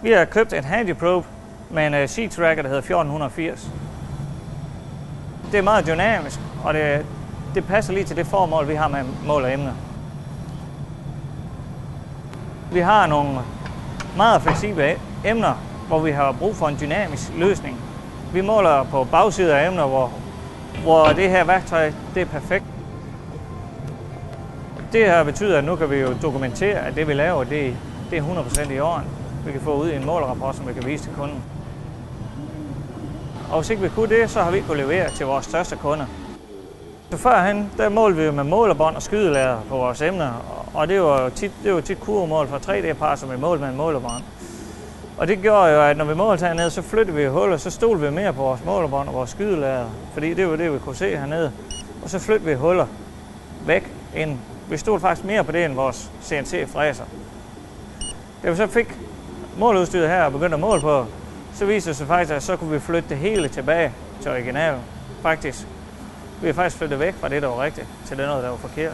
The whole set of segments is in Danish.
Vi har købt et handyprobe med en Sheet-tracker, der hedder 1480. Det er meget dynamisk, og det passer lige til det formål, vi har med mål og emner. Vi har nogle meget fleksible emner, hvor vi har brug for en dynamisk løsning. Vi måler på bagsiden af emner, hvor det her værktøj det er perfekt. Det her betyder, at nu kan vi jo dokumentere, at det vi laver, det er 100% i orden. Vi kan få ud i en målrapport, som vi kan vise til kunden. Og hvis ikke vi kunne det, så har vi ikke kunnet levere til vores største kunder. Så førhen, der målte vi jo med målerbånd og skydelader på vores emner, og det var tit kurvemål fra 3D-par, som vi målte med en målerbånd. Og det gjorde jo, at når vi målte hernede, så flyttede vi huller, så stod vi mere på vores målerbånd og vores skydelader, fordi det var det, vi kunne se hernede. Og så flyttede vi huller væk ind. Vi stod faktisk mere på det end vores CNC-fræser. Da vi så fik måleudstyret her og begyndte at måle på, så viste det sig faktisk, at så kunne vi flytte det hele tilbage til originalen. Faktisk. Vi har faktisk flyttet væk fra det, der var rigtigt, til det noget, der var forkert.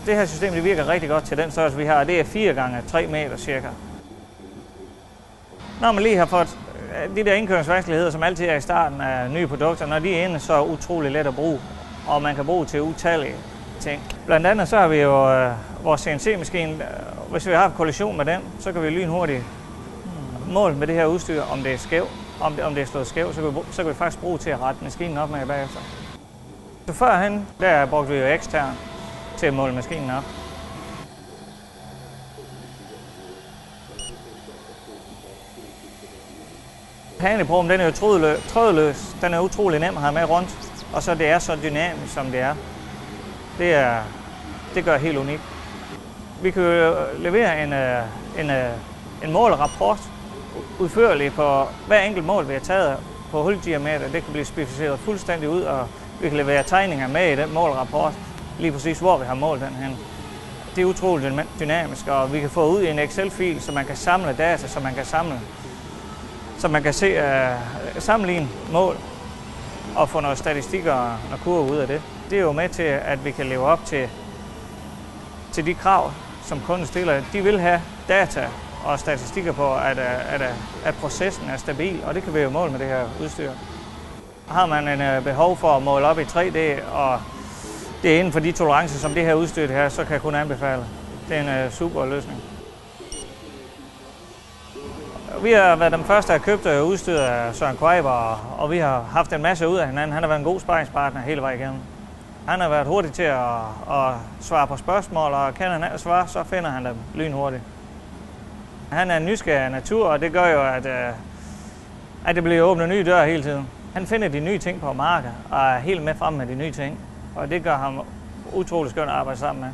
Det her system det virker rigtig godt til den størrelse, vi har, og det er 4 gange 3 meter cirka. Når man lige har fået de der indkøringsvanskeligheder, som altid er i starten af nye produkter, når de er inde, så er det utrolig let at bruge, og man kan bruge til utallige ting. Blandt andet så har vi jo vores CNC-maskine. Hvis vi har haft kollision med den, så kan vi lynhurtigt måle med det her udstyr, om det er skævt. Om det er slået skævt, så kan vi faktisk bruge til at rette maskinen op med bagefter. Så førhen, der brugte vi jo ekstern til at måle maskinen op. Handyproben, den er jo trådløs. Den er utrolig nem at have med rundt, og så det er så dynamisk, som det er. Det gør helt unikt. Vi kan jo levere en målrapport udførligt på hver enkelt mål, vi har taget på huldiameter. Det kan blive specificeret fuldstændig ud, og vi kan levere tegninger med i den målrapport, lige præcis hvor vi har målt den hen. Det er utroligt dynamisk, og vi kan få ud i en Excel-fil, så man kan samle data, så man kan sammenligne mål og få noget statistikker og kurver ud af det. Det er jo med til, at vi kan leve op til de krav, som kunden stiller. De vil have data og statistikker på, at processen er stabil, og det kan vi jo måle med det her udstyr. Har man en behov for at måle op i 3D, og det er inden for de tolerancer, som det her udstyr her, så kan jeg kun anbefale. Det er en super løsning. Vi har været den første, der har købt udstyret af Søren Kvejber, og vi har haft en masse ud af hinanden. Han har været en god sparringspartner hele vejen igennem. Han har været hurtig til at svare på spørgsmål, og kan han svare, så finder han dem lynhurtigt. Han er en nysgerrig natur, og det gør jo, at det bliver åbnet nye døre hele tiden. Han finder de nye ting på markedet og er helt med frem med de nye ting, og det gør ham utrolig skønt at arbejde sammen med.